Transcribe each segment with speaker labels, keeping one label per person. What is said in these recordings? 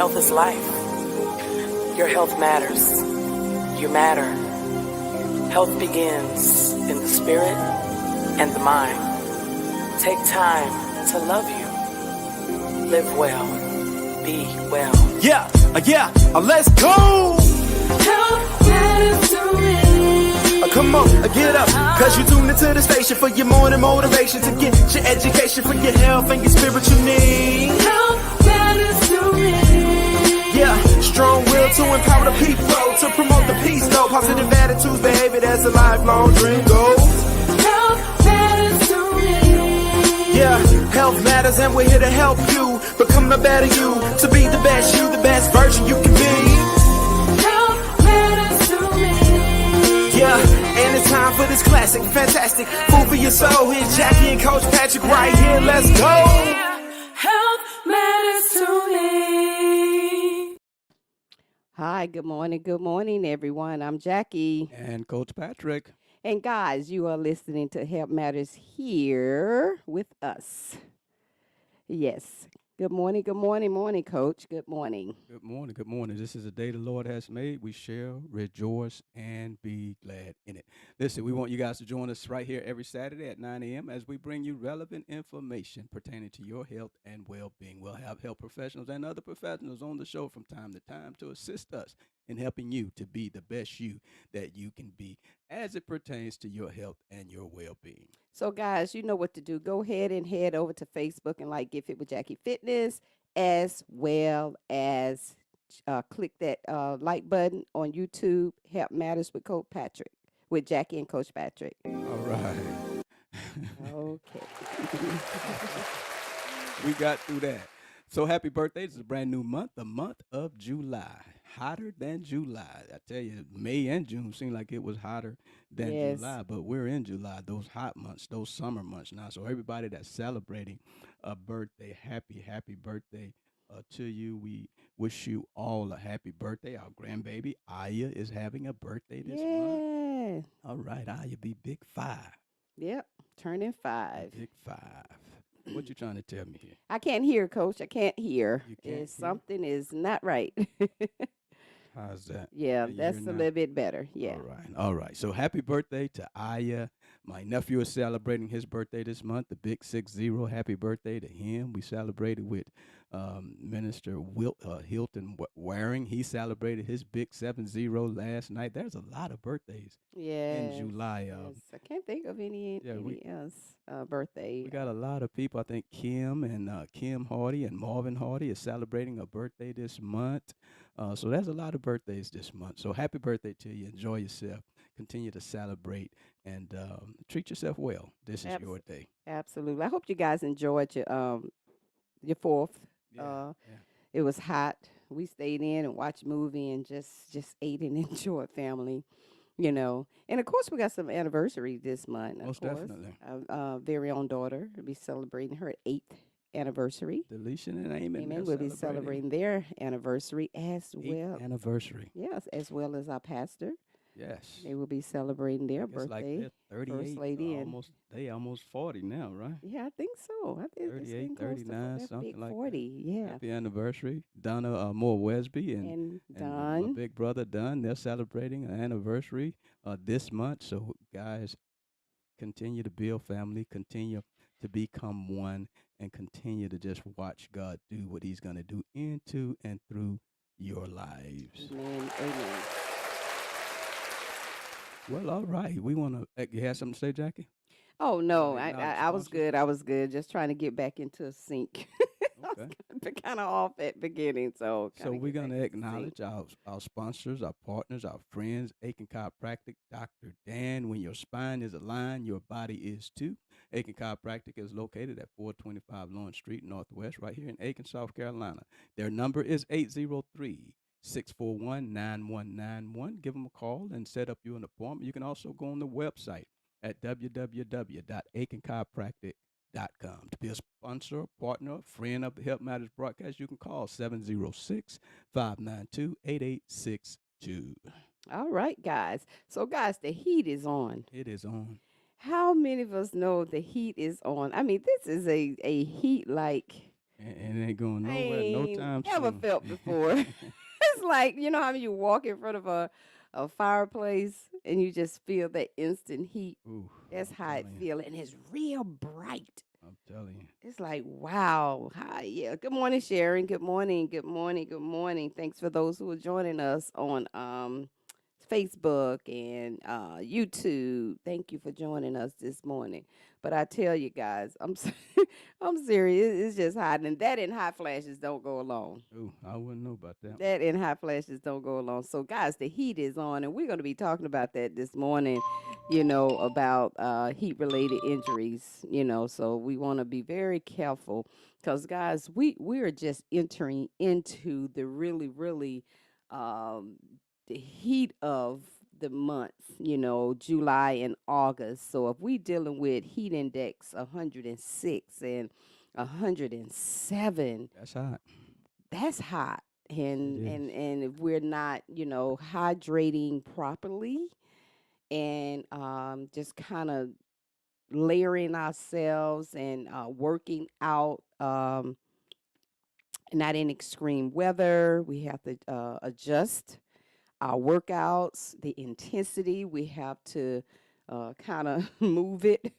Speaker 1: Health is life. Your health matters. You matter. Health begins in the spirit and the mind. Take time to love you. Live well. Be well.
Speaker 2: Let's go!
Speaker 3: Health matters to me.
Speaker 2: Come on, get up, cause you tuned into the station for your morning motivation to get your education for your health and your spiritual needs.
Speaker 3: Health matters to me.
Speaker 2: Yeah, strong will to empower the people, to promote the peace, though. Positive attitudes, behavior, that's a lifelong dream goal.
Speaker 3: Health matters to me.
Speaker 2: Yeah, health matters and we're here to help you become the better you, to be the best you, the best version you can be.
Speaker 3: Health matters to me.
Speaker 2: Yeah, and it's time for this classic, fantastic food for your soul. Here's Jackie and Coach Patrick right here. Let's go.
Speaker 3: Health matters to me.
Speaker 4: Hi, good morning, everyone. I'm Jackie.
Speaker 5: And Coach Patrick.
Speaker 4: And guys, you are listening to Help Matters here with us. Yes. Good morning, Coach. Good morning.
Speaker 5: Good morning. Good morning. This is a day the Lord has made. We shall rejoice and be glad in it. Listen, we want you guys to join us right here every Saturday at 9 a.m. as we bring you relevant information pertaining to your health and well-being. We'll have health professionals and other professionals on the show from time to time to assist us in helping you to be the best you that you can be as it pertains to your health and your well-being.
Speaker 4: So, guys, you know what to do. Go ahead and head over to Facebook and like Get Fit with Jackie Fitness, as well as click that like button on YouTube, Help Matters with Coach Patrick, with Jackie and Coach Patrick.
Speaker 5: All right.
Speaker 4: Okay.
Speaker 5: We got through that. So happy birthday. This is a brand new month, the month of July. Hotter than July. I tell you, May and June seemed like it was hotter than July, but we're in July, those hot months, those summer months now. So everybody that's celebrating a birthday, happy birthday to you. We wish you all a happy birthday. Our grandbaby, Aya, is having a birthday this month. All right, Aya, be big 5.
Speaker 4: Yep, turning 5.
Speaker 5: Big 5. What you trying to tell me here?
Speaker 4: I can't hear, Coach. I can't hear.
Speaker 5: You can't hear?
Speaker 4: Something is not right.
Speaker 5: How's that?
Speaker 4: Yeah,
Speaker 5: Can you
Speaker 4: that's
Speaker 5: hear
Speaker 4: a
Speaker 5: now?
Speaker 4: little bit better. Yeah.
Speaker 5: All right. So happy birthday to Aya. My nephew is celebrating his birthday this month, the big 60. Happy birthday to him. We celebrated with Minister Hilton Waring. He celebrated his big 70 last night. There's a lot of birthdays in July.
Speaker 4: Yes. I can't think of any else birthday.
Speaker 5: We got a lot of people. I think Kim and Kim Hardy and Marvin Hardy is celebrating a birthday this month. So there's a lot of birthdays this month. So happy birthday to you. Enjoy yourself. Continue to celebrate and treat yourself well. This is your day.
Speaker 4: Absolutely. I hope you guys enjoyed your 4th. It was hot. We stayed in and watched a movie and just ate and enjoyed family, you know. And, of course, we got some anniversary this month.
Speaker 5: Most definitely.
Speaker 4: Our very own daughter will be celebrating her 8th anniversary.
Speaker 5: Deletion and Amen.
Speaker 4: Amen. We'll be celebrating their anniversary as well.
Speaker 5: Anniversary.
Speaker 4: Yes, as well as our pastor.
Speaker 5: Yes.
Speaker 4: They will be celebrating their birthday.
Speaker 5: Like 38,
Speaker 4: First lady,
Speaker 5: they almost 40 now, right?
Speaker 4: Yeah, I think so. I think
Speaker 5: 38, 39, something like
Speaker 4: 40.
Speaker 5: that.
Speaker 4: Yeah.
Speaker 5: Happy anniversary, Donna Moore Wesby and
Speaker 4: Don.
Speaker 5: my big brother Don. They're celebrating an anniversary this month. So guys, continue to build family, continue to become one, and continue to just watch God do what He's going to do into and through your lives.
Speaker 4: Amen. Amen.
Speaker 5: Well, all right. We want to. You have something to say, Jackie?
Speaker 4: Oh no,
Speaker 5: Acknowledge
Speaker 4: I was
Speaker 5: sponsors?
Speaker 4: good. I was good. Just trying to get back into a sync.
Speaker 5: Okay.
Speaker 4: Kind of off at beginning, so.
Speaker 5: So we're going to acknowledge our sponsors, our partners, our friends, Aiken Chiropractic, Dr. Dan. When your spine is aligned, your body is too. Aiken Chiropractic is located at 425 Lawrence Street, Northwest, right here in Aiken, South Carolina. Their number is 803-641-9191. Give them a call and set up you an appointment. You can also go on the website at www.aikenchiropractic.com. To be a sponsor, partner, friend of the Help Matters broadcast, you can call 706-592-8862.
Speaker 4: All right, guys. So, guys, the heat is on.
Speaker 5: It is on.
Speaker 4: How many of us know the heat is on? I mean, this is a heat like
Speaker 5: and it ain't going
Speaker 4: I
Speaker 5: nowhere no
Speaker 4: ain't
Speaker 5: time
Speaker 4: never
Speaker 5: soon.
Speaker 4: felt before. It's like, you know how you walk in front of a fireplace and you just feel that instant heat.
Speaker 5: Ooh,
Speaker 4: That's
Speaker 5: I'm
Speaker 4: how it
Speaker 5: telling you.
Speaker 4: feels, and it's real bright.
Speaker 5: I'm telling you.
Speaker 4: It's like, wow. Hi, yeah. Good morning, Sharon. Good morning. Good morning. Good morning. Thanks for those who are joining us on Facebook and YouTube. Thank you for joining us this morning. But I tell you guys, I'm serious. It's just hot, and that and hot flashes don't go along.
Speaker 5: Ooh, I wouldn't know about that.
Speaker 4: That and hot flashes don't go along. So, guys, the heat is on, and we're going to be talking about that this morning. About heat-related injuries. So we want to be very careful because, guys, we're just entering into the really, really um, the heat of the month. July and August. So if we dealing with heat index 106 and 107,
Speaker 5: That's hot.
Speaker 4: that's hot.
Speaker 5: It
Speaker 4: And
Speaker 5: is.
Speaker 4: and and if we're not, hydrating properly and just kind of layering ourselves and working out, not in extreme weather, we have to adjust our workouts, the intensity. We have to kind of move it,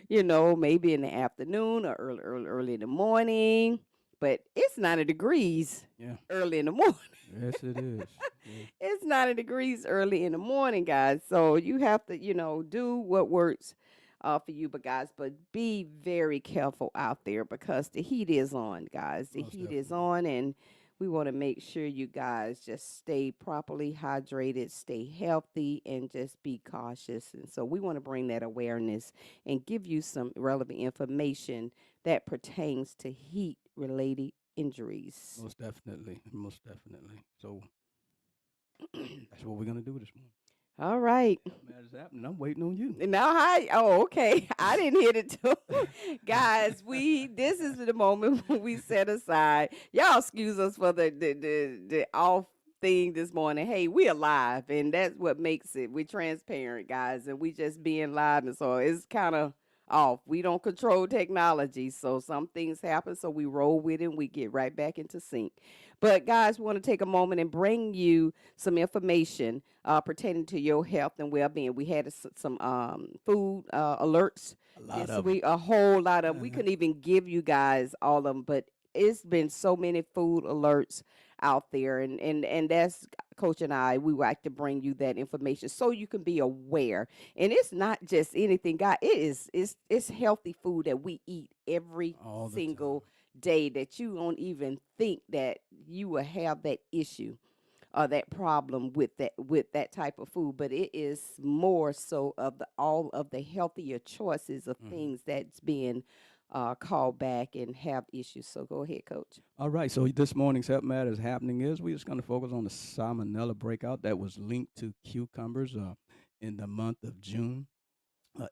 Speaker 4: maybe in the afternoon or early in the morning. But it's 90 degrees
Speaker 5: Yeah.
Speaker 4: early in the morning.
Speaker 5: Yes, it is. Yeah.
Speaker 4: It's 90 degrees early in the morning, guys. So you have to, do what works for you. But be very careful out there because the heat is on, guys. The
Speaker 5: Most
Speaker 4: heat is
Speaker 5: definitely.
Speaker 4: on, and we want to make sure you guys just stay properly hydrated, stay healthy, and just be cautious. And so we want to bring that awareness and give you some relevant information that pertains to heat related injuries.
Speaker 5: Most definitely. Most definitely. So that's what we're gonna do this morning.
Speaker 4: All right.
Speaker 5: Man, it's happening. I'm waiting on you.
Speaker 4: Now, hi. Oh, okay. I didn't hit it too, guys. This is the moment when we set aside. Y'all excuse us for the off thing this morning. Hey, we alive, and that's what makes it. We're transparent, guys, and we just being live, and so it's kind of off. We don't control technology, so some things happen. So we roll with it, and we get right back into sync. But guys, we want to take a moment and bring you some information pertaining to your health and well-being. We had some food alerts
Speaker 5: A lot
Speaker 4: this
Speaker 5: of 'em.
Speaker 4: week, a whole lot of 'em. We couldn't even give you guys all of them, but it's been so many food alerts out there, and that's Coach and I. We like to bring you that information so you can be aware. And it's not just anything, God. It's healthy food that we eat every
Speaker 5: all the
Speaker 4: single day that you don't even think that you will have that issue or that problem with that type of food, but it is more so of the all of the healthier choices of
Speaker 5: time.
Speaker 4: things that's being called back and have issues. So go ahead, Coach.
Speaker 5: All right, so this morning's Health Matters happening is we're just going to focus on the salmonella breakout that was linked to cucumbers in the month of June.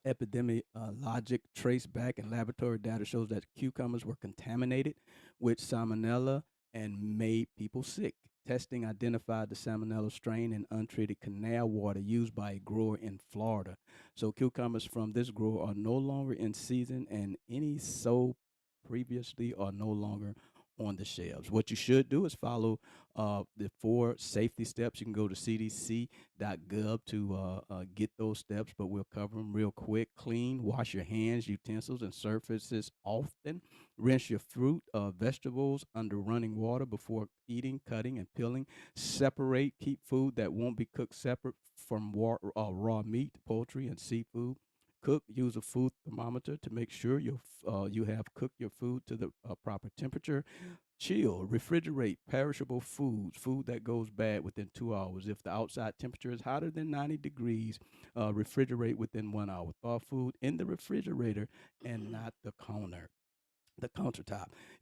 Speaker 5: Epidemiologic trace back and laboratory data shows that cucumbers were contaminated with salmonella and made people sick. Testing identified the salmonella strain in untreated canal water used by a grower in Florida. So cucumbers from this grower are no longer in season, and any sold previously are no longer on the shelves. What you should do is follow the 4 safety steps. You can go to cdc.gov to get those steps, but we'll cover them real quick. Clean, wash your hands, utensils, and surfaces often. Rinse your fruit, vegetables under running water before eating, cutting, and peeling. Separate, keep food that won't be cooked separate from raw meat, poultry, and seafood. Cook, use a food thermometer to make sure you have cooked your food to the proper temperature. Chill, refrigerate perishable foods, food that goes bad within 2 hours. If the outside temperature is hotter than 90 degrees, refrigerate within 1 hour. Thaw food in the refrigerator and not the countertop.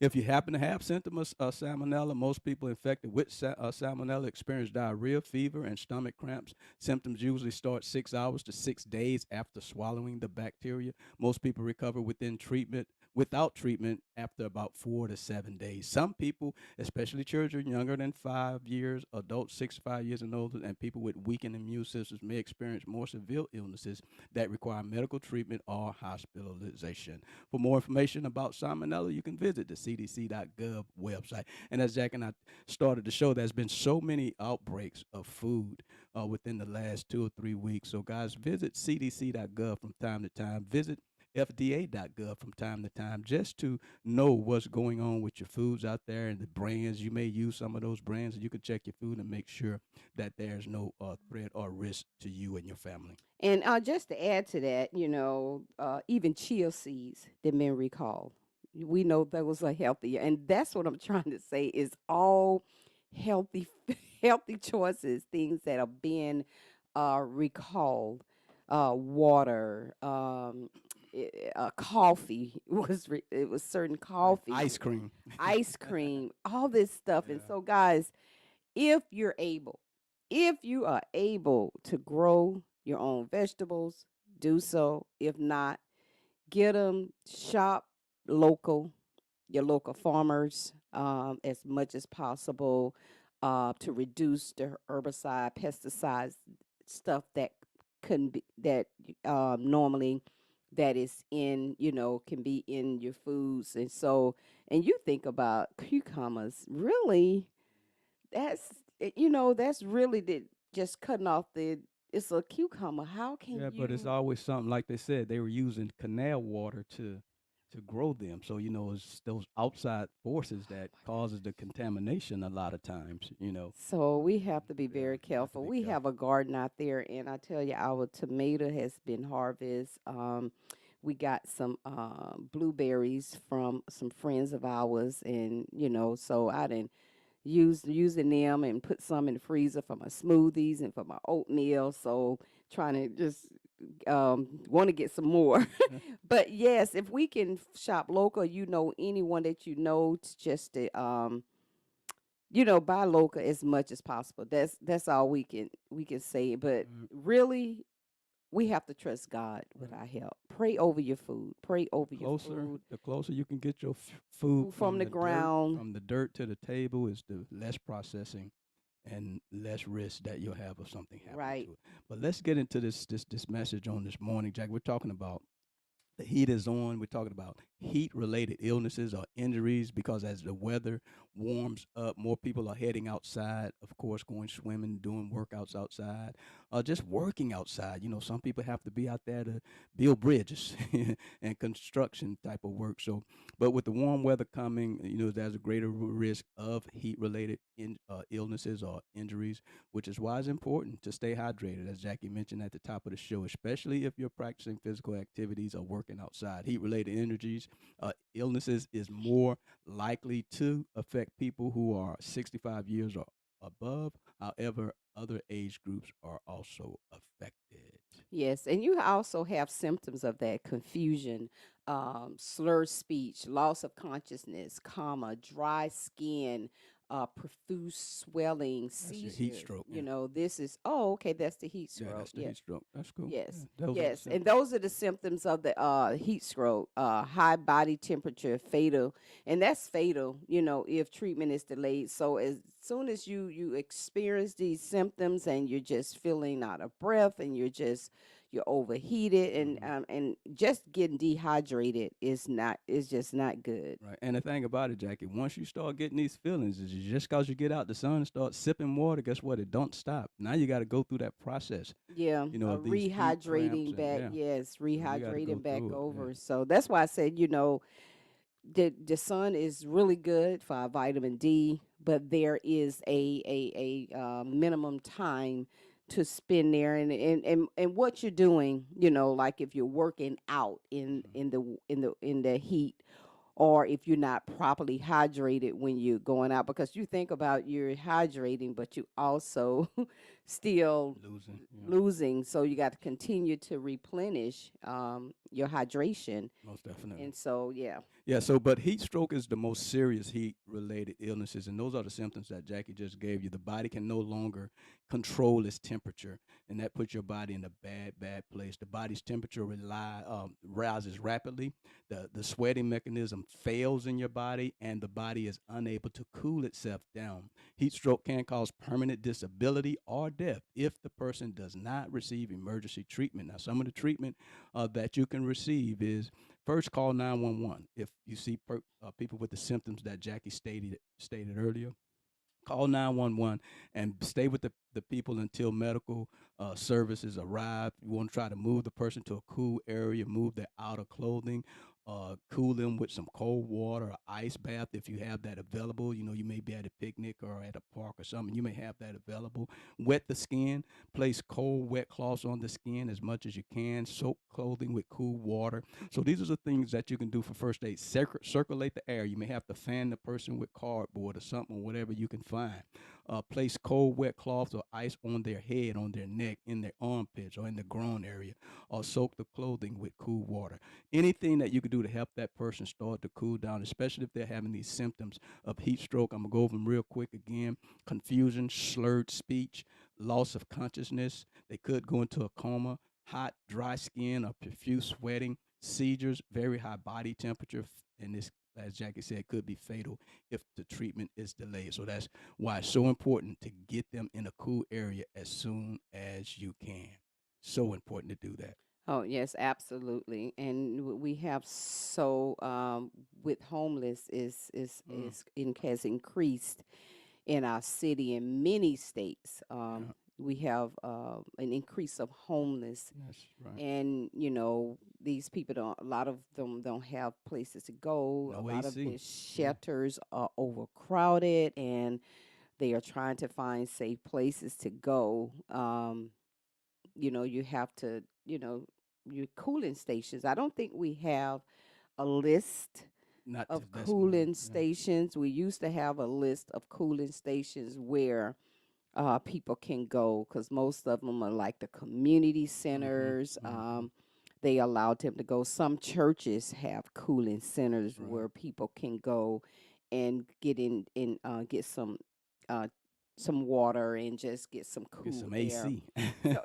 Speaker 5: If you happen to have symptoms of salmonella, most people infected with salmonella experience diarrhea, fever, and stomach cramps. Symptoms usually start 6 hours to 6 days after swallowing the bacteria. Most people recover without treatment after about 4 to 7 days. Some people, especially children younger than 5 years, adults 65 years and older, and people with weakened immune systems may experience more severe illnesses that require medical treatment or hospitalization. For more information about salmonella, salmonella, you can visit the cdc.gov website. And as Jack and I started the show, there's been so many outbreaks of food within the last 2 or 3 weeks. So, guys, visit cdc.gov from time to time. Visit FDA.gov from time to time just to know what's going on with your foods out there and the brands. You may use some of those brands, and you can check your food and make sure that there's no threat or risk to you and your family.
Speaker 4: And just to add to that, even chia seeds that men recall, we know those are healthier, and that's what I'm trying to say is all healthy, healthy choices, things that are being recalled. Water, coffee it was certain
Speaker 5: Right.
Speaker 4: coffee,
Speaker 5: Ice cream.
Speaker 4: ice cream, all this stuff, and
Speaker 5: Yeah.
Speaker 4: so guys, if you're able, if you are able to grow your own vegetables, do so. If not, get them, shop local, your local farmers, as much as possible, to reduce the herbicide, pesticides, stuff that can be that normally that is in, can be in your foods. And so, and you think about cucumbers, really, that's really just cutting off it's a cucumber. How can
Speaker 5: Yeah, but it's
Speaker 4: you?
Speaker 5: always something like they said they were using canal water to grow them. So it's those outside forces that causes the contamination a lot of times.
Speaker 4: So we have to be
Speaker 5: Yeah,
Speaker 4: very
Speaker 5: you have to
Speaker 4: careful.
Speaker 5: be
Speaker 4: We have
Speaker 5: careful.
Speaker 4: a garden out there, and I tell you, our tomato has been harvested. We got some blueberries from some friends of ours, and so I didn't using them and put some in the freezer for my smoothies and for my oatmeal. So trying to just want to get some more. But yes, if we can shop local, anyone that just to buy local as much as possible. That's all we can say. But
Speaker 5: Mm,
Speaker 4: really, we have to trust God with
Speaker 5: right.
Speaker 4: our health. Pray over your food. Pray over your
Speaker 5: Closer,
Speaker 4: food.
Speaker 5: the closer you can get your food
Speaker 4: Food from the ground.
Speaker 5: from the dirt to the table, is the less processing and less risk that you'll have of something happening
Speaker 4: Right.
Speaker 5: to it. But let's get into this message on this morning, Jack. We're talking about the heat is on. We're talking about heat related illnesses or injuries because as the weather warms up, more people are heading outside, of course, going swimming, doing workouts outside, just working outside. Some people have to be out there to build bridges and construction type of work. So, but with the warm weather coming, there's a greater risk of heat related illnesses or injuries, which is why it's important to stay hydrated, as Jackie mentioned at the top of the show, especially if you're practicing physical activities or working outside. Heat related illnesses is more likely to affect people who are 65 years or above. However, other age groups are also affected.
Speaker 4: Yes, and you also have symptoms of that confusion, slurred speech, loss of consciousness, dry skin, profuse swelling,
Speaker 5: That's your heat
Speaker 4: seizure.
Speaker 5: stroke. Yeah.
Speaker 4: This is, oh, okay, that's the heat
Speaker 5: Yeah,
Speaker 4: stroke.
Speaker 5: that's the
Speaker 4: Yeah.
Speaker 5: heat stroke. That's cool. Yeah,
Speaker 4: Yes,
Speaker 5: those are the
Speaker 4: yes, and
Speaker 5: symptoms.
Speaker 4: those are the symptoms of the heat stroke. High body temperature, fatal, and that's fatal. If treatment is delayed. So as soon as you experience these symptoms and you're just feeling out of breath and you're overheated and
Speaker 5: Mhm.
Speaker 4: just getting dehydrated is just not good.
Speaker 5: Right. And the thing about it, Jackie, once you start getting these feelings, is just because you get out the sun and start sipping water, guess what? It don't stop. Now you got to go through that process,
Speaker 4: Yeah,
Speaker 5: of these heat cramps
Speaker 4: rehydrating
Speaker 5: and
Speaker 4: back.
Speaker 5: yeah.
Speaker 4: Yes,
Speaker 5: So you got to go
Speaker 4: rehydrating back
Speaker 5: through it. Yeah.
Speaker 4: over. So that's why I said, the sun is really good for our vitamin D, but there is a minimum time to spend there, and what you're doing, like if you're working out in the heat, or if you're not properly hydrated when you're going out, because you think about you're hydrating, but you also still
Speaker 5: Losing. Yeah.
Speaker 4: losing. So you got to continue to replenish your hydration.
Speaker 5: Most definitely.
Speaker 4: And so, yeah.
Speaker 5: Yeah, so but heat stroke is the most serious heat related illnesses, and those are the symptoms that Jackie just gave you. The body can no longer control its temperature, and that puts your body in a bad place. The body's temperature rises rapidly. The sweating mechanism fails in your body, and the body is unable to cool itself down. Heat stroke can cause permanent disability or death if the person does not receive emergency treatment. Now, some of the treatment that you can receive is first call 911 if you see people with the symptoms that Jackie stated earlier. Call 911 and stay with the people until medical services arrive. You want to try to move the person to a cool area, move their outer clothing, cool them with some cold water or ice bath if you have that available. You know, you may be at a picnic or at a park or something. You may have that available. Wet the skin. Place cold, wet cloths on the skin as much as you can. Soak clothing with cool water. So these are the things that you can do for first aid. Circulate the air. You may have to fan the person with cardboard or something, or whatever you can find. Place cold, wet cloths or ice on their head, on their neck, in their armpits, or in the groin area, or soak the clothing with cool water. Anything that you can do to help that person start to cool down, especially if they're having these symptoms of heat stroke. I'm going to go over them real quick again. Confusion, slurred speech, loss of consciousness. They could go into a coma, hot, dry skin, or profuse sweating, seizures, very high body temperature, and this, as Jackie said, could be fatal if the treatment is delayed. So that's why it's so important to get them in a cool area as soon as you can. So important to do that.
Speaker 4: Oh, yes, absolutely. And we have so with homeless has increased in our city in many states.
Speaker 5: Yeah.
Speaker 4: We have an increase of homeless,
Speaker 5: That's right.
Speaker 4: and these people a lot of them don't have places to go. A
Speaker 5: No
Speaker 4: lot of
Speaker 5: AC.
Speaker 4: the shelters are overcrowded, and they are trying to find safe places to go. You have to, your cooling stations. I don't think we have a list
Speaker 5: Not to
Speaker 4: of
Speaker 5: this moment.
Speaker 4: cooling stations. We used to have a list of cooling stations where people can go, because most of them are like the community centers. They allowed them to go. Some churches have cooling centers
Speaker 5: Right.
Speaker 4: where people can go and get in and get uh, some water and just get some
Speaker 5: Get
Speaker 4: cool
Speaker 5: some
Speaker 4: air.
Speaker 5: AC.
Speaker 4: So,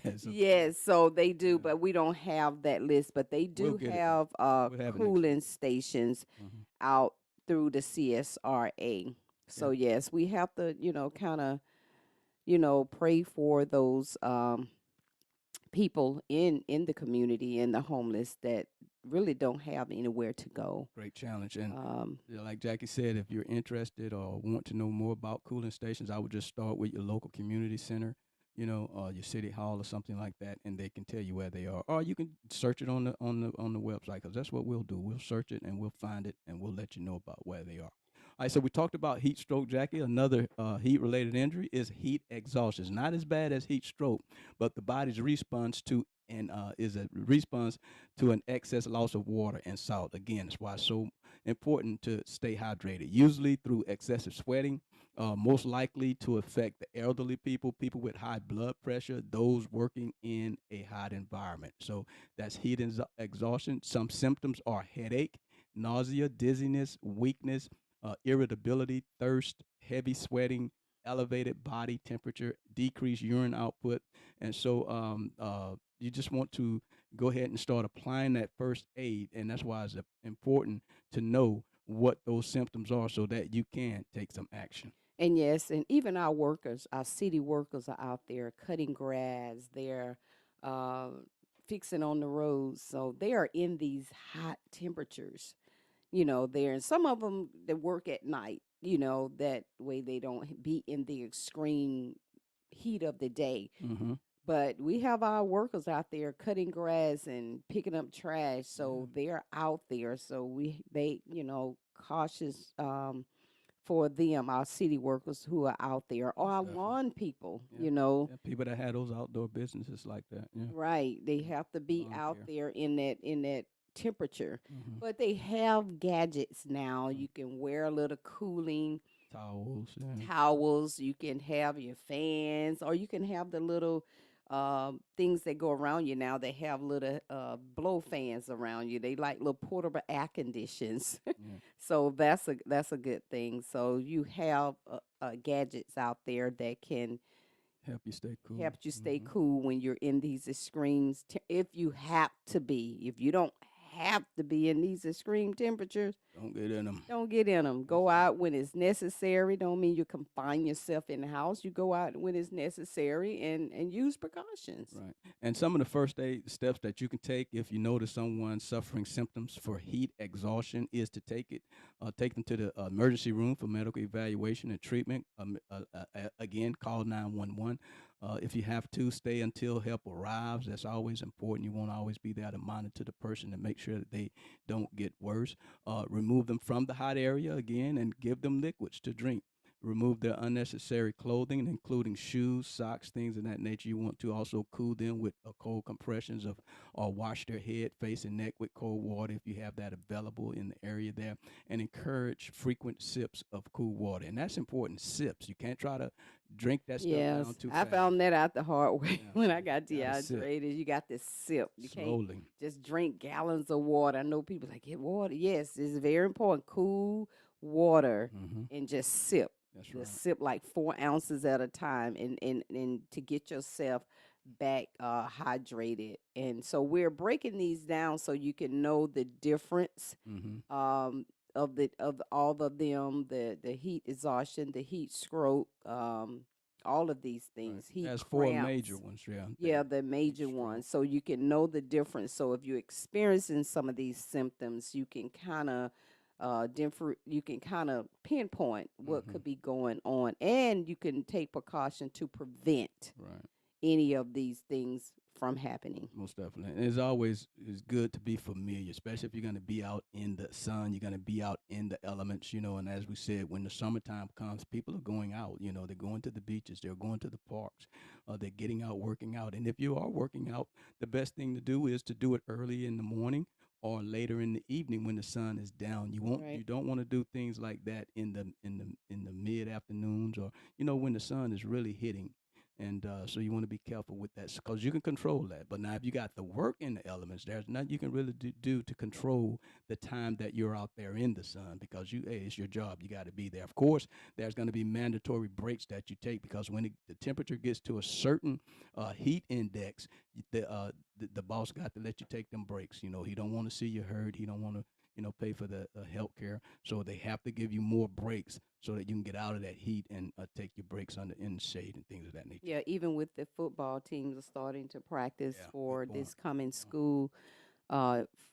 Speaker 5: Yes,
Speaker 4: yes, so they do,
Speaker 5: yeah.
Speaker 4: but we don't have that list. But they
Speaker 5: We'll
Speaker 4: do
Speaker 5: get it though.
Speaker 4: have
Speaker 5: We'll have it next
Speaker 4: cooling
Speaker 5: week.
Speaker 4: stations
Speaker 5: Hmm.
Speaker 4: out through the CSRA. So
Speaker 5: Yeah.
Speaker 4: yes, we have to, kind of, pray for those people in the community and the homeless that really don't have anywhere to go.
Speaker 5: Great challenge. And
Speaker 4: Um,
Speaker 5: like Jackie said, if you're interested or want to know more about cooling stations, I would just start with your local community center, your city hall or something like that, and they can tell you where they are. Or you can search it on the website, because that's what we'll do. We'll search it and we'll find it and we'll let you know about where they are. All right, so we talked about heat stroke, Jackie. Another heat-related injury is heat exhaustion. It's not as bad as heat stroke, but the body's response to and is a response to an excess loss of water and salt. Again, that's why it's so important to stay hydrated. Usually through excessive sweating, most likely to affect the elderly people with high blood pressure, those working in a hot environment. So that's heat exhaustion. Some symptoms are headache, nausea, dizziness, weakness, irritability, thirst, heavy sweating, elevated body temperature, decreased urine output. And so you just want to go ahead and start applying that first aid. And that's why it's important to know what those symptoms are so that you can take some action.
Speaker 4: and yes, and even our workers, our city workers are out there cutting grass. They're uh, fixing on the roads, so they are in these hot temperatures. There, and some of them that work at night. That way they don't be in the extreme heat of the day.
Speaker 5: Mm-hmm.
Speaker 4: But we have our workers out there cutting grass and picking up trash, so they're out there. So they, cautious for them, our city workers who are out there, or our
Speaker 5: Definitely.
Speaker 4: lawn people,
Speaker 5: Yeah. Yeah, people that had those outdoor businesses like that. Yeah.
Speaker 4: right? They have to be
Speaker 5: Lawn
Speaker 4: out
Speaker 5: care.
Speaker 4: there in that temperature.
Speaker 5: Mm-hmm.
Speaker 4: But they have gadgets now. You can wear a little cooling
Speaker 5: Towels. Yeah.
Speaker 4: towels. You can have your fans, or you can have the little things that go around you now. They have little blow fans around you. They like little portable air conditions.
Speaker 5: Yeah.
Speaker 4: So that's a good thing. So you have gadgets out there that can
Speaker 5: Help you stay cool.
Speaker 4: help you stay
Speaker 5: Mhm.
Speaker 4: cool when you're in these extremes. If you have to be, if you don't have to be in these extreme temperatures,
Speaker 5: Don't get in them.
Speaker 4: don't get in them. Go out when it's necessary. Don't mean you confine yourself in the house. You go out when it's necessary and use precautions.
Speaker 5: Right. And some of the first aid steps that you can take if you notice someone suffering symptoms for heat exhaustion is to take them to the emergency room for medical evaluation and treatment. Again, call 911. If you have to, stay until help arrives. That's always important. You won't always be there to monitor the person and make sure that they don't get worse. Remove them from the hot area again and give them liquids to drink. Remove their unnecessary clothing, including shoes, socks, things of that nature. You want to also cool them with cold compressions or wash their head, face, and neck with cold water if you have that available in the area there. And encourage frequent sips of cool water. And that's important, sips. You can't try to drink that stuff
Speaker 4: Yes,
Speaker 5: down too
Speaker 4: I
Speaker 5: fast.
Speaker 4: found that out the hard way
Speaker 5: Yeah,
Speaker 4: when I got
Speaker 5: gotta sip.
Speaker 4: dehydrated. You got to sip. You
Speaker 5: Slowly.
Speaker 4: can't just drink gallons of water. I know people like, get water. Yes, it's very important. Cool water and just sip.
Speaker 5: That's
Speaker 4: Just
Speaker 5: right.
Speaker 4: sip like 4 ounces at a time and to get yourself back hydrated. And so we're breaking these down so you can know the difference of all of them, the heat exhaustion, the heat stroke, all of these things. Heat
Speaker 5: There's 4
Speaker 4: cramps.
Speaker 5: major ones, yeah.
Speaker 4: Yeah, the major
Speaker 5: stroke.
Speaker 4: ones. So you can know the difference. So if you're experiencing some of these symptoms, you can kind of you can kind of pinpoint what could be going on, and you can take precaution to prevent
Speaker 5: Right.
Speaker 4: any of these things from happening.
Speaker 5: Most definitely. And it's good to be familiar, especially if you're going to be out in the sun, you're going to be out in the elements, and as we said, when the summertime comes, people are going out, they're going to the beaches, they're going to the parks, they're getting out, working out. And if you are working out, the best thing to do is to do it early in the morning or later in the evening when the sun is down.
Speaker 4: Right.
Speaker 5: You don't want to do things like that in the mid afternoons or when the sun is really hitting. And so you want to be careful with that because you can control that. But now if you got the work in the elements, there's nothing you can really do to control the time that you're out there in the sun because it's your job. You got to be there. Of course, there's going to be mandatory breaks that you take because when the temperature gets to a certain heat index, the boss got to let you take them breaks. He don't want to see you hurt. He don't want to pay for the health care. So they have to give you more breaks so that you can get out of that heat and take your breaks in the shade and things of that nature.
Speaker 4: Yeah, even with the football teams are starting to practice
Speaker 5: Yeah,
Speaker 4: for
Speaker 5: good
Speaker 4: this
Speaker 5: point.
Speaker 4: coming school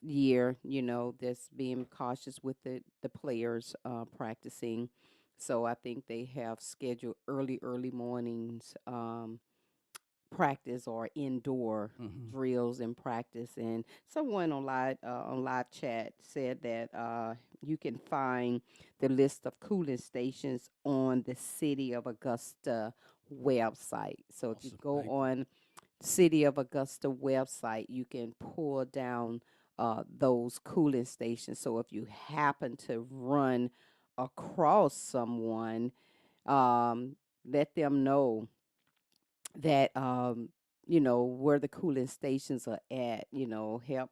Speaker 4: year, just being cautious with the players practicing. So I think they have scheduled early mornings practice or indoor drills and practice. And someone on live chat said that you can find the list of cooling stations on the City of Augusta website. So if you
Speaker 5: Awesome.
Speaker 4: go
Speaker 5: Thank you.
Speaker 4: on City of Augusta website, you can pull down those cooling stations. So if you happen to run across someone, let them know that where the cooling stations are at. Help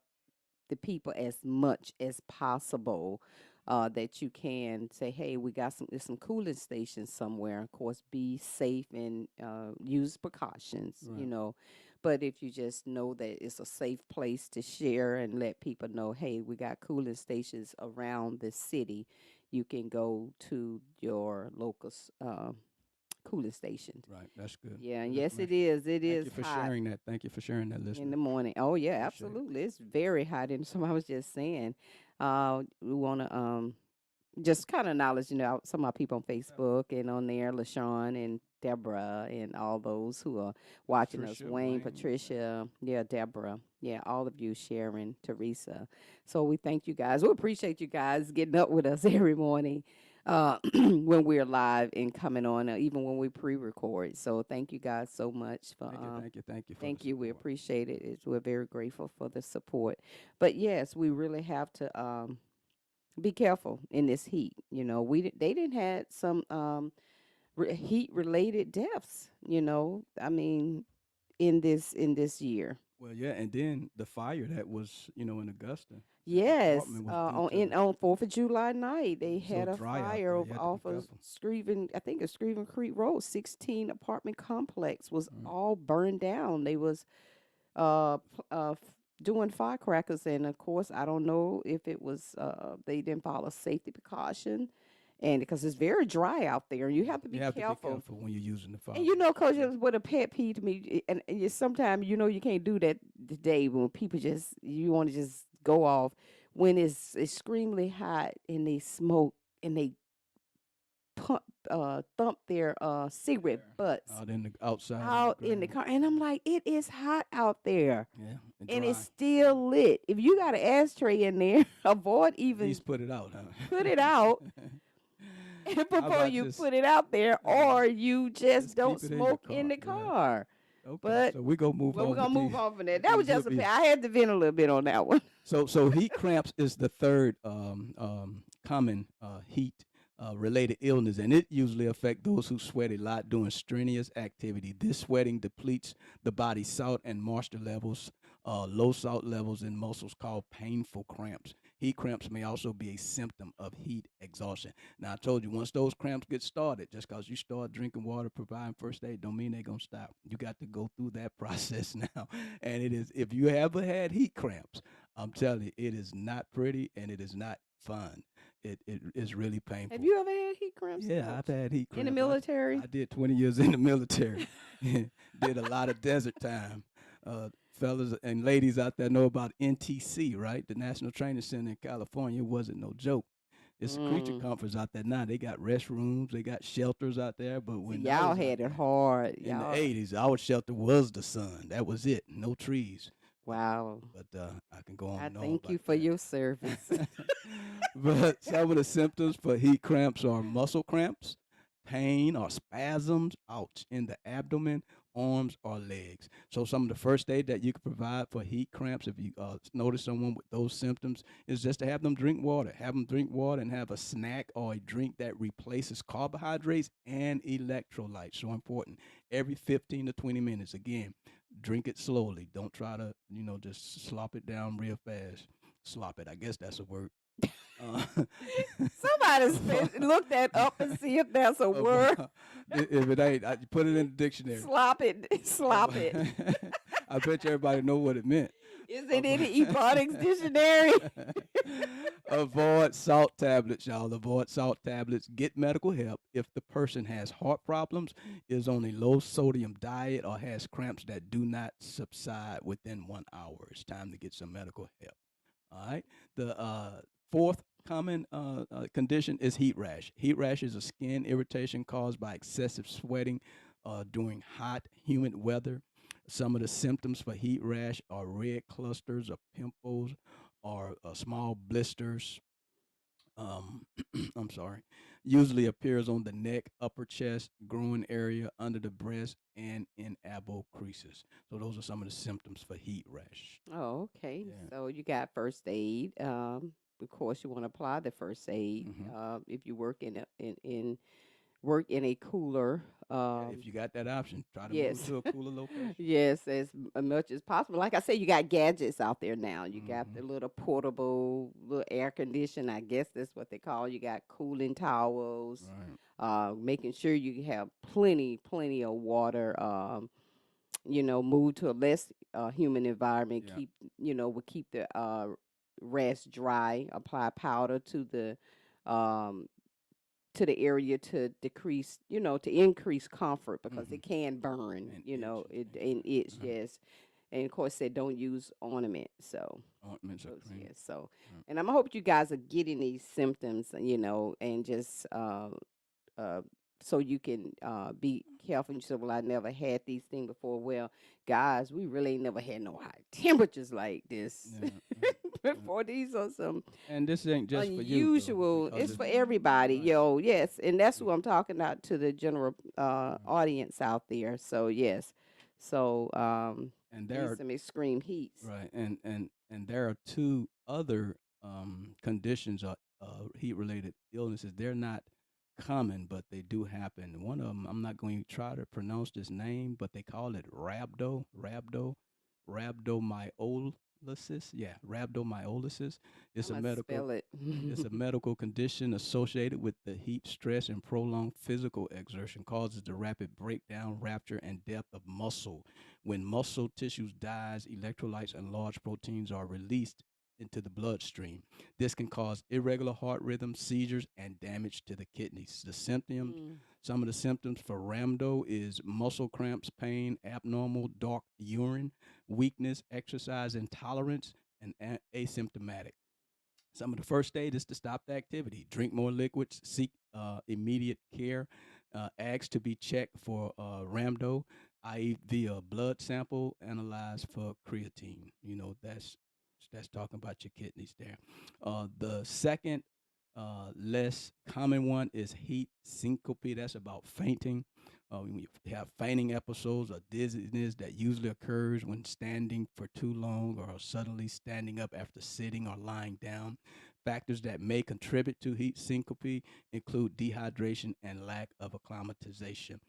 Speaker 4: the people as much as possible that you can. Say, hey, we got there's some cooling stations somewhere. Of course, be safe and use precautions.
Speaker 5: Right.
Speaker 4: But if you just know that it's a safe place to share and let people know, hey, we got cooling stations around the city, you can go to your local cooling stations.
Speaker 5: Right. That's good.
Speaker 4: Yeah, and
Speaker 5: Good
Speaker 4: yes, it
Speaker 5: information.
Speaker 4: is. It
Speaker 5: Thank
Speaker 4: is
Speaker 5: you for
Speaker 4: hot
Speaker 5: sharing that. Thank you for sharing that,
Speaker 4: in
Speaker 5: listener.
Speaker 4: the morning. Oh yeah,
Speaker 5: Appreciate it.
Speaker 4: absolutely. It's very hot, and so I was just saying, we want to just kind of acknowledge, some of our people on Facebook and on there, LaShawn and Deborah and all those who are watching us.
Speaker 5: Patricia,
Speaker 4: Wayne,
Speaker 5: Wayne,
Speaker 4: Patricia, yeah, Deborah, yeah, all of you, Sharon, Teresa. So we thank you guys. We appreciate you guys getting up with us every morning when we're live and coming on, even when we pre-record. So thank you guys so much for.
Speaker 5: Thank you for
Speaker 4: Thank
Speaker 5: the
Speaker 4: you. We
Speaker 5: support.
Speaker 4: appreciate it. We're very grateful for the support. But yes, we really have to be careful in this heat. They didn't had some heat related deaths. I mean, in this year.
Speaker 5: Well, yeah, and then the fire that was, in Augusta. The
Speaker 4: Yes,
Speaker 5: apartment was due to
Speaker 4: on 4th of July night, they
Speaker 5: it was so
Speaker 4: had a
Speaker 5: dry out
Speaker 4: fire
Speaker 5: there. You had to be
Speaker 4: off of
Speaker 5: careful.
Speaker 4: Screven, I think it's Screven Creek Road. 16 apartment complex was
Speaker 5: Mm.
Speaker 4: all burned down. They was uh, pl- uh, f- doing firecrackers, and of course, I don't know if it was they didn't follow safety precaution, and because it's very dry out there, you have to be
Speaker 5: You have to be
Speaker 4: careful.
Speaker 5: careful when you're using the
Speaker 4: And
Speaker 5: fireworks.
Speaker 4: Coach, it was what a pet peeve to me. And you, sometimes you can't do that today when people just you want to just go off when it's extremely hot and they smoke and they pump thump their cigarette butts
Speaker 5: Out in the outside.
Speaker 4: out
Speaker 5: on the
Speaker 4: in the
Speaker 5: ground.
Speaker 4: car, and I'm like, it is hot out there.
Speaker 5: Yeah, and
Speaker 4: And
Speaker 5: dry.
Speaker 4: it's still lit. If you got an ashtray in there, avoid
Speaker 5: At
Speaker 4: even
Speaker 5: least put it out, huh?
Speaker 4: put it out
Speaker 5: How
Speaker 4: before
Speaker 5: about
Speaker 4: you
Speaker 5: just
Speaker 4: put it out there, or you just don't
Speaker 5: keep it in your
Speaker 4: smoke in the
Speaker 5: car, yeah.
Speaker 4: car.
Speaker 5: Okay,
Speaker 4: But
Speaker 5: so we gonna move
Speaker 4: well,
Speaker 5: on.
Speaker 4: we're gonna
Speaker 5: with
Speaker 4: move
Speaker 5: these-
Speaker 4: on from that. That was
Speaker 5: these
Speaker 4: just
Speaker 5: little
Speaker 4: I had to vent a little bit on that one.
Speaker 5: So heat cramps is the third common heat related illness, and it usually affects those who sweat a lot doing strenuous activity. This sweating depletes the body's salt and moisture levels. Low salt levels in muscles called painful cramps. Heat cramps may also be a symptom of heat exhaustion. Now I told you, once those cramps get started, just because you start drinking water, providing first aid, don't mean they're gonna stop. You got to go through that process now, and it is, if you ever had heat cramps, I'm telling you, it is not pretty and it is not fun. It is really painful.
Speaker 4: Have you ever had heat cramps?
Speaker 5: Yeah, I've had heat cramps.
Speaker 4: In the military?
Speaker 5: I did 20 years in the military. Did a lot of desert time. Fellas and ladies out there know about NTC, right? The National Training Center in California. It wasn't no joke. It's a creature conference out there now. They got restrooms, they got shelters out there. But when I
Speaker 4: Y'all
Speaker 5: was out
Speaker 4: had
Speaker 5: there
Speaker 4: it hard.
Speaker 5: in
Speaker 4: Y'all.
Speaker 5: the 80s, our shelter was the sun. That was it. No trees.
Speaker 4: Wow.
Speaker 5: But I can go on
Speaker 4: I
Speaker 5: and on
Speaker 4: thank you
Speaker 5: about
Speaker 4: for
Speaker 5: that.
Speaker 4: your service.
Speaker 5: But some of the symptoms for heat cramps are muscle cramps, pain or spasms, ouch, in the abdomen, arms, or legs. So some of the first aid that you can provide for heat cramps, if you notice someone with those symptoms, is just to have them drink water. Have them drink water and have a snack or a drink that replaces carbohydrates and electrolytes. So important. Every 15 to 20 minutes. Again, drink it slowly. Don't try to, just slop it down real fast. Slop it. I guess that's a word. Uh,
Speaker 4: Somebody look that up and see if that's a word.
Speaker 5: if it ain't, I put it in the dictionary.
Speaker 4: Slop it. Slop it.
Speaker 5: I bet you everybody know what it meant.
Speaker 4: Is it in the Ebonics dictionary?
Speaker 5: Avoid salt tablets, y'all. Avoid salt tablets. Get medical help if the person has heart problems, is on a low sodium diet, or has cramps that do not subside within 1 hour. It's time to get some medical help. All right. The fourth common condition is heat rash. Heat rash is a skin irritation caused by excessive sweating during hot, humid weather. Some of the symptoms for heat rash are red clusters of pimples or small blisters. I'm sorry. Usually appears on the neck, upper chest, groin area, under the breast, and in elbow creases. So those are some of the symptoms for heat rash.
Speaker 4: Oh, okay.
Speaker 5: Yeah.
Speaker 4: So you got first aid. Of course, you want to apply the first aid. If you work in a cooler.
Speaker 5: If you got that option, try to
Speaker 4: yes.
Speaker 5: move to a cooler location.
Speaker 4: Yes, as much as possible. Like I said, you got gadgets out there now. You got
Speaker 5: Mm-hmm.
Speaker 4: the little portable, little air conditioner. I guess that's what they call. You got cooling towels.
Speaker 5: Right.
Speaker 4: Making sure you have plenty of water. Move to a less humid environment.
Speaker 5: Yeah.
Speaker 4: Will keep the rash dry. Apply powder to the area to decrease, to increase comfort because it can burn,
Speaker 5: And
Speaker 4: it
Speaker 5: itch.
Speaker 4: and itch, yes. And of course, they don't use ornament. So,
Speaker 5: Ointments or cream.
Speaker 4: yes. So, and I hope you guys are getting these symptoms, and just so you can be careful. You said, well, I never had these things before. Well, guys, we really ain't never had no high temperatures like this
Speaker 5: Yeah.
Speaker 4: before. These are some
Speaker 5: And this ain't just
Speaker 4: unusual.
Speaker 5: for you.
Speaker 4: It's for everybody,
Speaker 5: right.
Speaker 4: yo. Yes, and that's who I'm talking about to the general audience out there. So yes, so
Speaker 5: And there are
Speaker 4: some extreme heats.
Speaker 5: right, and there are two other conditions of heat-related illnesses. They're not common, but they do happen. One of them, I'm not going to try to pronounce this name, but they call it rhabdomyolysis. Yeah, rhabdomyolysis. It's
Speaker 4: I'm
Speaker 5: a
Speaker 4: gonna
Speaker 5: medical
Speaker 4: spell it.
Speaker 5: it's a medical condition associated with the heat, stress, and prolonged physical exertion causes the rapid breakdown, rupture, and death of muscle. When muscle tissues dies, electrolytes and large proteins are released into the bloodstream. This can cause irregular heart rhythm, seizures, and damage to the kidneys.
Speaker 4: Mm,
Speaker 5: Some of the symptoms for rhamdo is muscle cramps, pain, abnormal dark urine, weakness, exercise intolerance, and asymptomatic. Some of the first aid is to stop the activity, drink more liquids, seek immediate care, ask to be checked for rhamdo, i.e., via blood sample, analyzed for creatine. That's talking about your kidneys there. The second less common one is heat syncope. That's about fainting. When you have fainting episodes or dizziness that usually occurs when standing for too long or suddenly standing up after sitting or lying down. Factors that may contribute to heat syncope include dehydration and lack of acclimatization.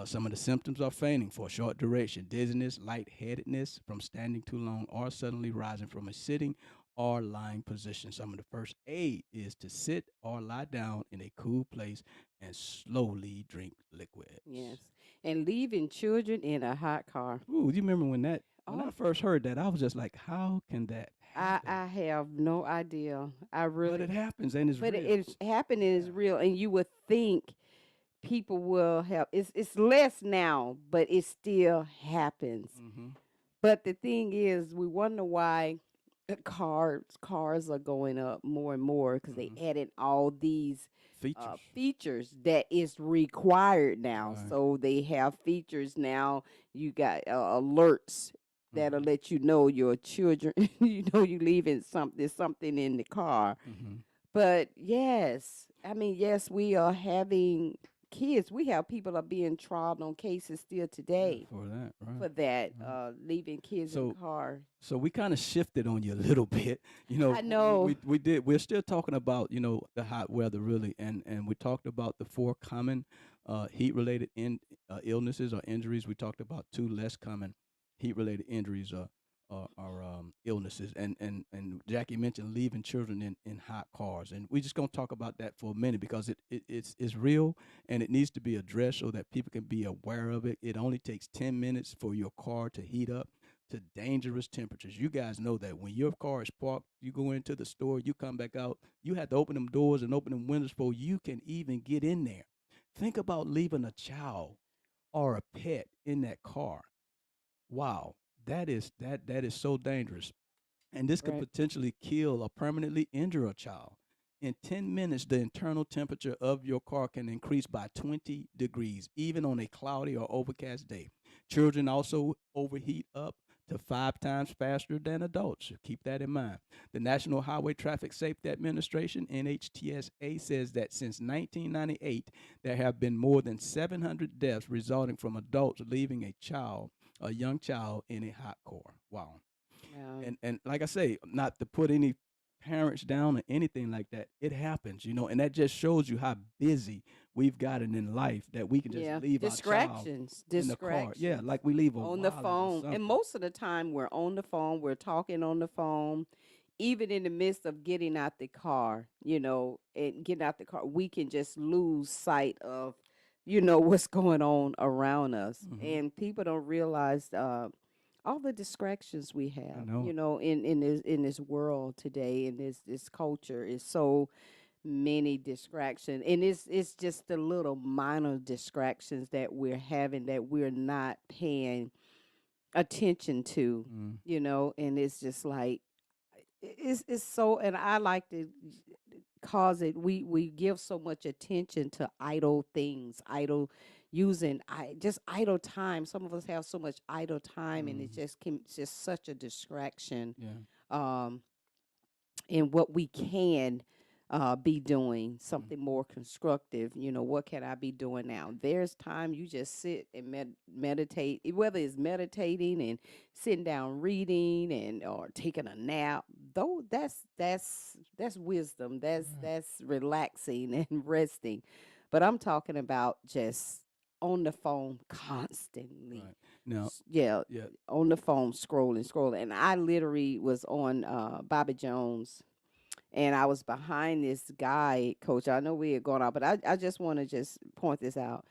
Speaker 5: Some of the symptoms are fainting for a short duration, dizziness, lightheadedness from standing too long, or suddenly rising from a sitting or lying position. Some of the first aid is to sit or lie down in a cool place and slowly drink liquids.
Speaker 4: yes, and leaving children in a hot car.
Speaker 5: Ooh, you remember when I
Speaker 4: Oh,
Speaker 5: first heard that, I was just like, how can that happen?
Speaker 4: I have no idea. I
Speaker 5: But
Speaker 4: really,
Speaker 5: it happens and it's
Speaker 4: but
Speaker 5: real.
Speaker 4: it's happening is
Speaker 5: Yeah.
Speaker 4: real, and you would think people will have. It's less now, but it still happens.
Speaker 5: Mm-hmm.
Speaker 4: But the thing is, we wonder why cars are going up more and more because they
Speaker 5: Mm-hmm.
Speaker 4: added all these
Speaker 5: Features.
Speaker 4: features that is required now.
Speaker 5: Right.
Speaker 4: So they have features now. You got alerts that'll
Speaker 5: Mm-hmm.
Speaker 4: let you know your children. You know you leaving something in the car.
Speaker 5: Mm-hmm.
Speaker 4: But yes, I mean yes, we are having kids. We have people are being tried on cases still
Speaker 5: Yeah,
Speaker 4: today
Speaker 5: for that, right.
Speaker 4: for that,
Speaker 5: Right.
Speaker 4: leaving kids in
Speaker 5: So
Speaker 4: car.
Speaker 5: so we kind of shifted on you a little bit.
Speaker 4: I know.
Speaker 5: We did. We're still talking about the hot weather really, and we talked about the four common heat related illnesses or injuries. We talked about two less common heat related injuries or illnesses, and Jackie mentioned leaving children in hot cars, and we're just gonna talk about that for a minute because it's real and it needs to be addressed so that people can be aware of it. It only takes 10 minutes for your car to heat up to dangerous temperatures. You guys know that when your car is parked, you go into the store, you come back out, you have to open them doors and open them windows before you can even get in there. Think about leaving a child or a pet in that car. Wow, that is so dangerous. And this could
Speaker 4: Right.
Speaker 5: potentially kill or permanently injure a child. In 10 minutes, the internal temperature of your car can increase by 20 degrees, even on a cloudy or overcast day. Children also overheat up to 5 times faster than adults. Keep that in mind. The National Highway Traffic Safety Administration, NHTSA, says that since 1998, there have been more than 700 deaths resulting from adults leaving a young child, in a hot car. Wow.
Speaker 4: Yeah.
Speaker 5: And like I say, not to put any parents down or anything like that. It happens, and that just shows you how busy we've gotten in life that we can just
Speaker 4: Yeah.
Speaker 5: leave our child
Speaker 4: Distractions.
Speaker 5: in the car. Yeah,
Speaker 4: Distractions.
Speaker 5: like we leave a
Speaker 4: On the
Speaker 5: wallet or
Speaker 4: phone. And
Speaker 5: something.
Speaker 4: most of the time we're on the phone. We're talking on the phone. Even in the midst of getting out the car, and getting out the car, we can just lose sight of, what's going on around us.
Speaker 5: Hmm.
Speaker 4: And people don't realize all the distractions we
Speaker 5: I
Speaker 4: have,
Speaker 5: know it.
Speaker 4: in this world today, and this culture is so many distractions, and it's just the little minor distractions that we're having that we're not paying attention to,
Speaker 5: Mm,
Speaker 4: and it's just like it's so, and I like to cause it, we give so much attention to idle things, idle using just idle time. Some of us have so much idle time, and
Speaker 5: mm,
Speaker 4: it's just such a distraction
Speaker 5: yeah.
Speaker 4: um in what we can be doing,
Speaker 5: Mm,
Speaker 4: something more constructive. What can I be doing now? There's time you just sit and meditate, whether it's meditating and sitting down reading and or taking a nap. Though that's wisdom. That's
Speaker 5: right.
Speaker 4: that's relaxing and resting. But I'm talking about just on the phone constantly.
Speaker 5: Right. Now,
Speaker 4: Yeah,
Speaker 5: yeah.
Speaker 4: on the phone scrolling. And I literally was on Bobby Jones, and I was behind this guy, coach. I know we had gone out, but I just want to just point this out.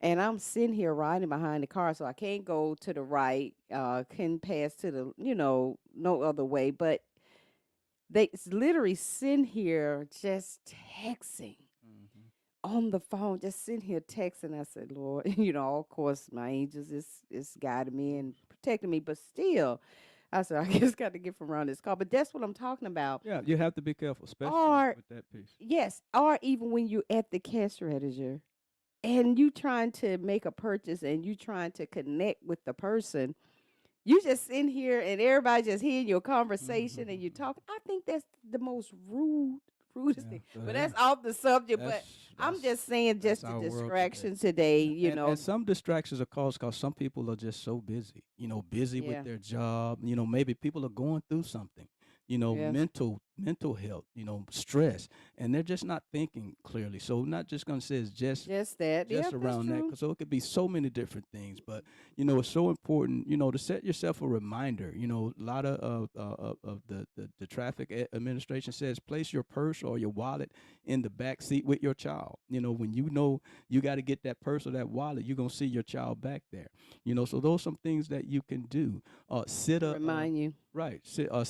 Speaker 4: And I'm sitting here riding behind the car, so I can't go to the right, can pass to the, no other way. But literally sitting here just texting
Speaker 5: Mhm.
Speaker 4: on the phone, just sitting here texting. I said, Lord, of course, my angels is guiding me and protecting me, but still, I said, I just got to get from around this car. But that's what I'm talking about.
Speaker 5: Yeah, you have to be careful, especially
Speaker 4: Or,
Speaker 5: with that piece.
Speaker 4: yes, or even when you're at the cash register and you trying to make a purchase and you trying to connect with the person, you just in here and everybody just hearing your conversation and you
Speaker 5: Mhm.
Speaker 4: talk. I think that's the most rudest
Speaker 5: Yeah,
Speaker 4: thing.
Speaker 5: so
Speaker 4: But
Speaker 5: yeah,
Speaker 4: that's off the subject.
Speaker 5: that's
Speaker 4: But I'm just saying,
Speaker 5: that's
Speaker 4: just the
Speaker 5: our world today.
Speaker 4: distractions today.
Speaker 5: Yeah, and some distractions are caused because some people are just so busy, busy with
Speaker 4: Yeah,
Speaker 5: their job. Maybe people are going through something,
Speaker 4: yes,
Speaker 5: mental health, stress, and they're just not thinking clearly. So not just gonna say it's
Speaker 4: just that.
Speaker 5: just
Speaker 4: Yep, that's
Speaker 5: around that,
Speaker 4: true.
Speaker 5: 'cause so it could be so many different things, but it's so important, to set yourself a reminder. A lot of the traffic administration says place your purse or your wallet in the back seat with your child. When you got to get that purse or that wallet, you're gonna see your child back there. So those some things that you can do. Sit
Speaker 4: To
Speaker 5: a
Speaker 4: remind you.
Speaker 5: Right. Sit a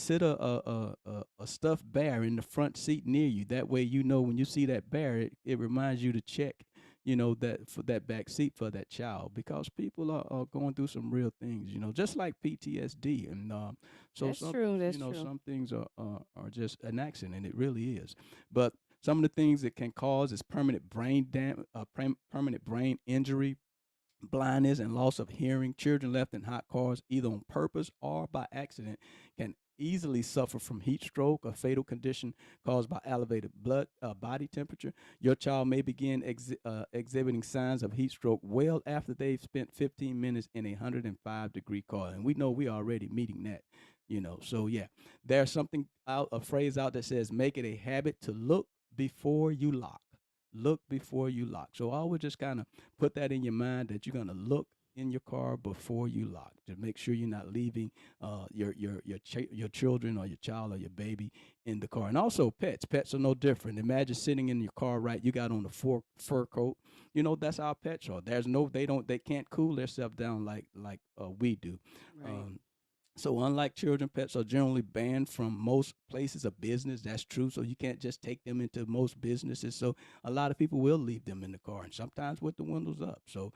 Speaker 5: stuffed bear in the front seat near you. That way, when you see that bear, it reminds you to check, that for that back seat for that child, because people are going through some real things, just like PTSD. And so
Speaker 4: That's true. That's true.
Speaker 5: some things are just an accident. It really is. But some of the things it can cause is permanent brain injury, blindness, and loss of hearing. Children left in hot cars, either on purpose or by accident, can easily suffer from heat stroke, a fatal condition caused by elevated body temperature. Your child may begin exhibiting signs of heat stroke well after they've spent 15 minutes in a 105-degree car, and we know we are already meeting that. So yeah, there's something out a phrase out that says, make it a habit to look before you lock. Look before you lock. So I would just kind of put that in your mind, that you're going to look in your car before you lock, to make sure you're not leaving your children or your child or your baby in the car. And also pets are no different. Imagine sitting in your car, right? You got on a fur coat. That's how pets are. They can't cool themselves down like we do.
Speaker 4: Right.
Speaker 5: um, so unlike children, pets are generally banned from most places of business. That's true. So you can't just take them into most businesses. So a lot of people will leave them in the car, and sometimes with the windows up. So,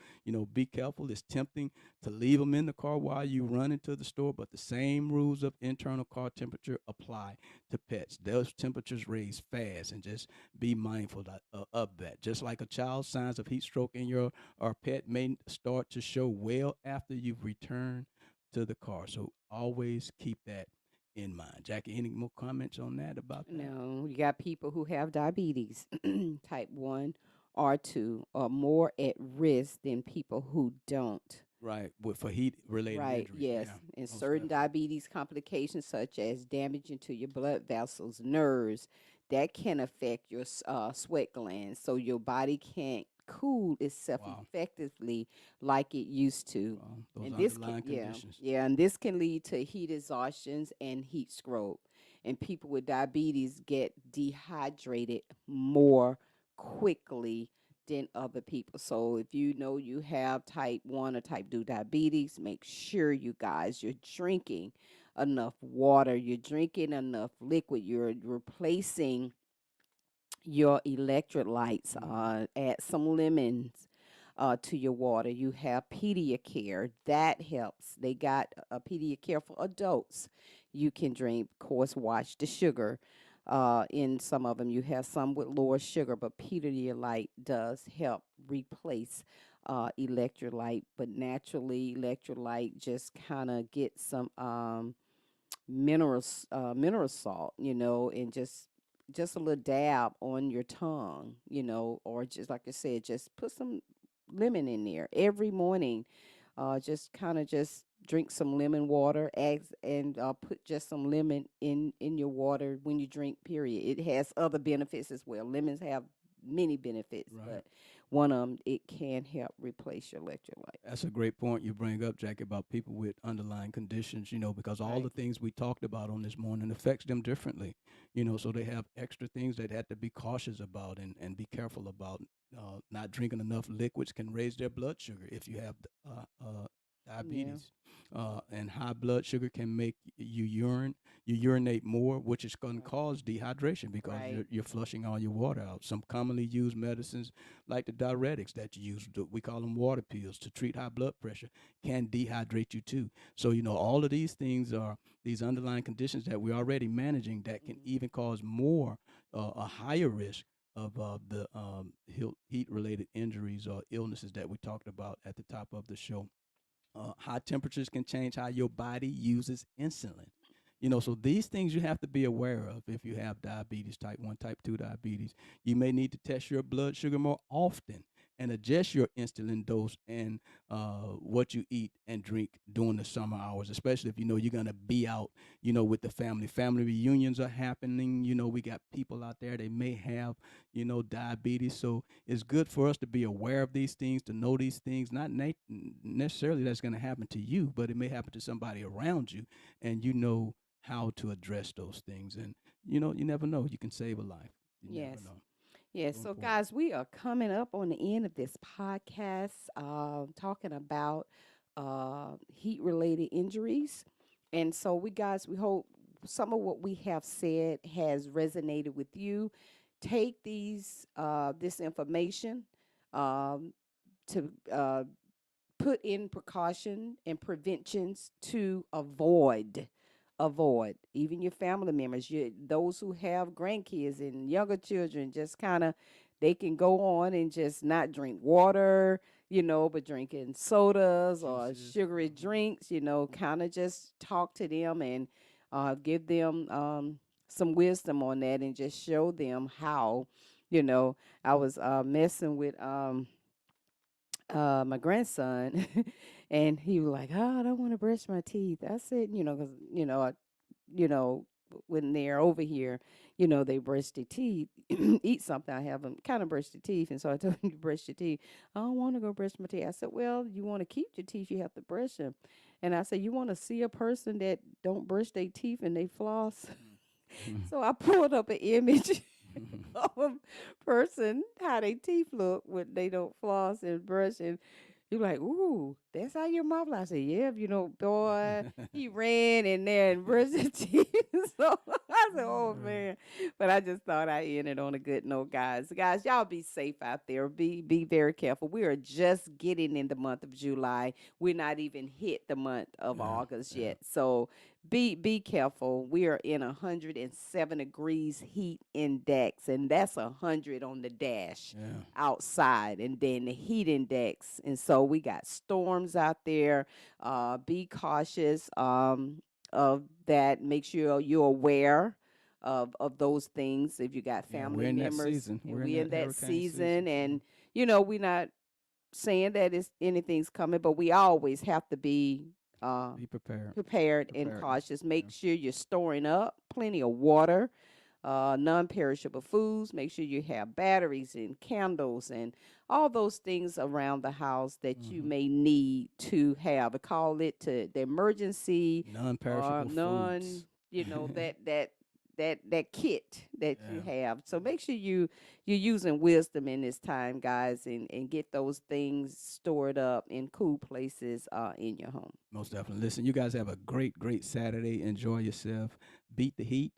Speaker 5: be careful. It's tempting to leave them in the car while you run into the store, but the same rules of internal car temperature apply to pets. Those temperatures raise fast, and just be mindful of that. Just like a child, signs of heat stroke in your or pet may start to show well after you've returned to the car. So always keep that in mind. Jackie, any more comments on that about that?
Speaker 4: No, you got people who have diabetes, type 1 or 2, are more at risk than people who don't.
Speaker 5: Right, for heat related
Speaker 4: Right,
Speaker 5: injuries.
Speaker 4: yes.
Speaker 5: Yeah,
Speaker 4: And
Speaker 5: most
Speaker 4: certain
Speaker 5: definitely.
Speaker 4: diabetes complications, such as damage into your blood vessels, nerves, that can affect your sweat glands. So your body can't cool itself
Speaker 5: Wow.
Speaker 4: effectively like it used to.
Speaker 5: Those
Speaker 4: And this can,
Speaker 5: underlying
Speaker 4: yeah,
Speaker 5: conditions.
Speaker 4: yeah, and this can lead to heat exhaustions and heat stroke. And people with diabetes get dehydrated more quickly than other people. So if you know you have type 1 or type 2 diabetes, make sure you guys you're drinking enough water, you're drinking enough liquid, you're replacing your electrolytes,
Speaker 5: Hmm.
Speaker 4: add some lemons to your water. You have Pediacare, that helps. They got a Pediacare for adults. You can drink, of course, watch the sugar. In some of them, you have some with lower sugar, but Pedialyte does help replace electrolyte. But naturally, electrolyte just kind of get some mineral salt, and just a little dab on your tongue, or just like I said, just put some lemon in there every morning. Just kind of just drink some lemon water, eggs, and put just some lemon in your water when you drink. Period. It has other benefits as well. Lemons have many benefits,
Speaker 5: Right.
Speaker 4: but one of them, it can help replace your electrolyte.
Speaker 5: That's a great point you bring up, Jackie, about people with underlying conditions, because all
Speaker 4: Right.
Speaker 5: the things we talked about on this morning affects them differently, so they have extra things they have to be cautious about and be careful about. Not drinking enough liquids can raise their blood sugar if you have
Speaker 4: Yeah.
Speaker 5: diabetes. And high blood sugar can make you urinate more, which is going to
Speaker 4: Right.
Speaker 5: cause dehydration because
Speaker 4: Right.
Speaker 5: you're flushing all your water out. Some commonly used medicines like the diuretics that you use, we call them water pills to treat high blood pressure, can dehydrate you too. So, all of these things are these underlying conditions that we're already managing that can
Speaker 4: Mhm.
Speaker 5: even cause more, a higher risk of the heat related injuries or illnesses that we talked about at the top of the show. High temperatures can change how your body uses insulin. So these things you have to be aware of if you have diabetes, type 1, type 2 diabetes. You may need to test your blood sugar more often and adjust your insulin dose and what you eat and drink during the summer hours, especially if you know you're going to be out, with the family. Family reunions are happening. We got people out there, they may have, diabetes. So it's good for us to be aware of these things, to know these things, not necessarily that's going to happen to you, but it may happen to somebody around you, and how to address those things. And you never know, you can save a life. You never
Speaker 4: Yes.
Speaker 5: know.
Speaker 4: Yes.
Speaker 5: So
Speaker 4: So,
Speaker 5: important.
Speaker 4: guys, we are coming up on the end of this podcast, talking about heat related injuries. And so, we hope some of what we have said has resonated with you. Take this information um, to put in precaution and preventions to avoid even your family members, those who have grandkids and younger children, just kind of, they can go on and just not drink water, but drinking sodas or
Speaker 5: Juices.
Speaker 4: sugary drinks, kind of just talk to them and give them some wisdom on that, and just show them how. I was messing with my grandson, and he was like, "Oh, I don't want to brush my teeth." I said, because you know, when they're over here, they brush their teeth, eat something. I have them kind of brush their teeth, and so I told him to brush your teeth. I don't want to go brush my teeth. I said, "Well, you want to keep your teeth, you have to brush them." And I said, "You want to see a person that don't brush their teeth and they floss?" So I pulled up an image of a person, how they teeth look when they don't floss and brush. And you're like, "Ooh, that's how your mouth look." I said, "Yeah, boy, he ran in there and brushed his teeth." So I said, "Oh man," but I just thought I ended on a good note, guys. Guys, y'all be safe out there. Be very careful. We are just getting in the month of July. We're not even hit the month of
Speaker 5: Yeah,
Speaker 4: August
Speaker 5: yeah.
Speaker 4: yet. So be careful. We are in 107 degrees heat index, and that's 100 on the dash
Speaker 5: Yeah.
Speaker 4: outside, and then the heat index. And so we got storms out there. Be cautious of that. Make sure you're aware of those things if you got
Speaker 5: Yeah,
Speaker 4: family
Speaker 5: we're in that
Speaker 4: members,
Speaker 5: season.
Speaker 4: and
Speaker 5: We're in
Speaker 4: we
Speaker 5: that
Speaker 4: in that
Speaker 5: hurricane season.
Speaker 4: season. And we're not saying that it's anything's coming, but we always have to be uh
Speaker 5: Be prepared.
Speaker 4: prepared and
Speaker 5: Preparedness.
Speaker 4: cautious.
Speaker 5: Yeah.
Speaker 4: Make sure you're storing up plenty of water, non-perishable foods. Make sure you have batteries and candles and all those things around the house that you
Speaker 5: Hmm.
Speaker 4: may need to have. I call it to the emergency or
Speaker 5: Non-perishable
Speaker 4: non,
Speaker 5: foods.
Speaker 4: that kit that you
Speaker 5: Yeah.
Speaker 4: have. So make sure you're using wisdom in this time, guys, and get those things stored up in cool places in your home.
Speaker 5: Most definitely. Listen, you guys have a great, great Saturday. Enjoy yourself. Beat the heat.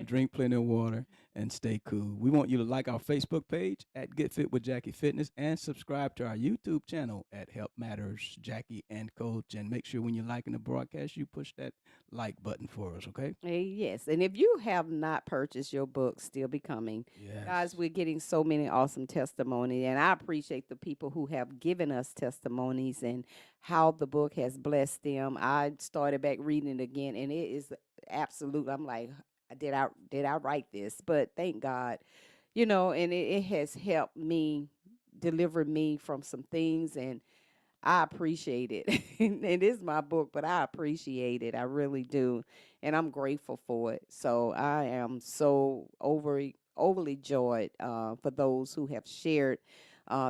Speaker 5: Drink plenty of water and stay cool. We want you to like our Facebook page at Get Fit with Jackie Fitness and subscribe to our YouTube channel at Help Matters Jackie and Coach. And make sure when you're liking the broadcast, you push that like button for us, okay?
Speaker 4: Yes, and if you have not purchased your book, Still Becoming, guys,
Speaker 5: Yes.
Speaker 4: we're getting so many awesome testimonies, and I appreciate the people who have given us testimonies and how the book has blessed them. I started back reading it again, and it is absolute. I'm like, did I write this? But thank God, and it has helped me deliver me from some things, and I appreciate it. It is my book, but I appreciate it. I really do. And I'm grateful for it. So I am so overly joyed for those who have shared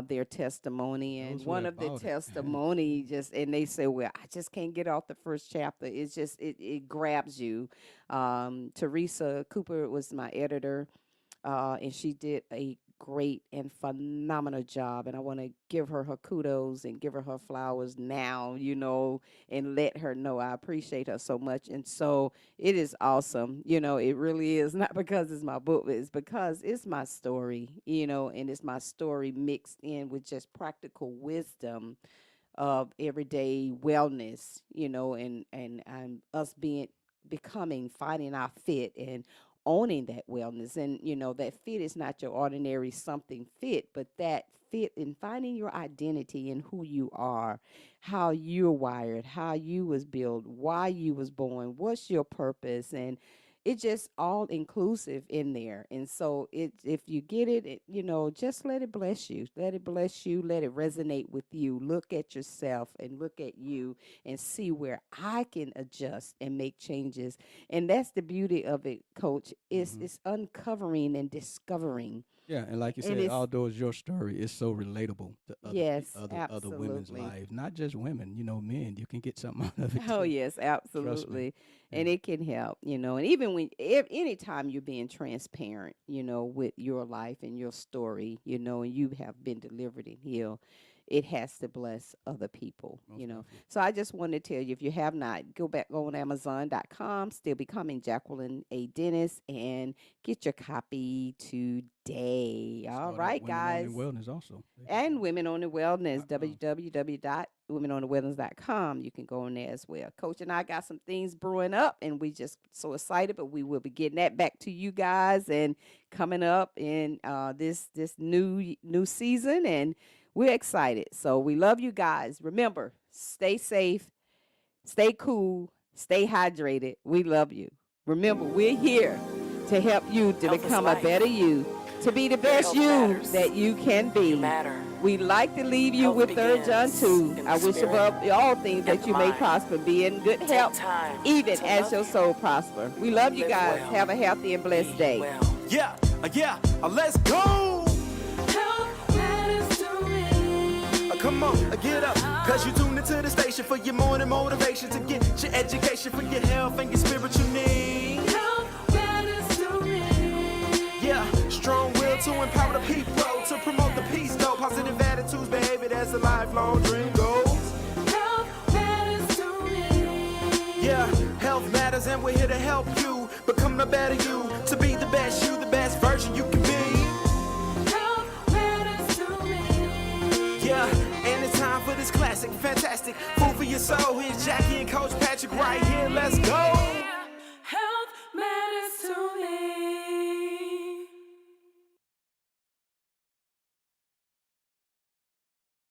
Speaker 4: their testimony, and
Speaker 5: Those who
Speaker 4: one
Speaker 5: have
Speaker 4: of the
Speaker 5: bought it.
Speaker 4: testimony just, and they say, well, I just can't get off the first chapter. It's just, it grabs you. Teresa Cooper was my editor, and she did a great and phenomenal job, and I want to give her kudos and give her flowers now, and let her know I appreciate her so much. And so it is awesome. It really is, not because it's my book, but it's because it's my story, and it's my story mixed in with just practical wisdom of everyday wellness, and us becoming, finding our fit and owning that wellness. And that fit is not your ordinary something fit, but that fit in finding your identity and who you are, how you're wired, how you was built, why you was born, what's your purpose. And it's just all inclusive in there. And so if you get it, just let it bless you. Let it bless you. Let it resonate with you. Look at yourself and look at you and see where I can adjust and make changes. And that's the beauty of it, Coach. It's uncovering and discovering.
Speaker 5: Yeah, and like you
Speaker 4: And
Speaker 5: said,
Speaker 4: it's
Speaker 5: although it's your story, it's so relatable to
Speaker 4: yes,
Speaker 5: other women's
Speaker 4: absolutely.
Speaker 5: lives, not just women. Men, you can get something out of it.
Speaker 4: Oh
Speaker 5: too.
Speaker 4: yes,
Speaker 5: Trust me.
Speaker 4: absolutely. And
Speaker 5: Yeah.
Speaker 4: it can help, and even anytime you're being transparent, with your life and your story, and you have been delivered and healed, it has to bless other people,
Speaker 5: Most definitely.
Speaker 4: So I just want to tell you, if you have not, go on Amazon.com, Still Becoming Jacqueline A. Dennis, and get your copy today. All
Speaker 5: Start at
Speaker 4: right,
Speaker 5: Women
Speaker 4: guys.
Speaker 5: Only Wellness also.
Speaker 4: And Women on the Wellness,
Speaker 5: .com.
Speaker 4: www.womenonthewellness.com. You can go on there as well. Coach and I got some things brewing up, and we just so excited, but we will be getting that back to you guys and coming up in this new season, and we're excited. So we love you guys. Remember, stay safe, stay cool, stay hydrated. We love you. Remember, we're here to help you to
Speaker 1: Health is
Speaker 4: become a
Speaker 1: life.
Speaker 4: better you, to be the best
Speaker 1: health
Speaker 4: you
Speaker 1: matters.
Speaker 4: that you can be.
Speaker 1: You matter.
Speaker 4: We like to leave you
Speaker 1: Health
Speaker 4: with 3 John
Speaker 1: begins
Speaker 4: 2.
Speaker 1: in the
Speaker 4: I wish
Speaker 1: spirit
Speaker 4: above all things
Speaker 1: and
Speaker 4: that
Speaker 1: the
Speaker 4: you may
Speaker 1: mind.
Speaker 4: prosper, be in good
Speaker 1: Take
Speaker 4: health,
Speaker 1: time
Speaker 4: even
Speaker 1: to
Speaker 4: as
Speaker 1: love
Speaker 4: your
Speaker 1: you.
Speaker 4: soul prosper. We love you
Speaker 1: Live
Speaker 4: guys.
Speaker 1: well.
Speaker 4: Have a healthy and blessed
Speaker 1: Be
Speaker 4: day.
Speaker 1: well.
Speaker 2: Yeah, let's go.
Speaker 3: Health matters to me.
Speaker 2: Come on, get up, cause you tuned into the station for your morning motivation to get your education for your health and your spiritual needs.
Speaker 3: Health matters to me.
Speaker 2: Yeah, strong will to empower the people, to promote the peace, though. Positive attitudes, behavior, that's a lifelong dream goes.
Speaker 3: Health matters to me.
Speaker 2: Yeah, health matters and we're here to help you become the better you, to be the best you, the best version you can be.
Speaker 3: Health matters to me.
Speaker 2: Yeah, and it's time for this classic, fantastic food for your soul. Here's Jackie and Coach Patrick right here, let's go.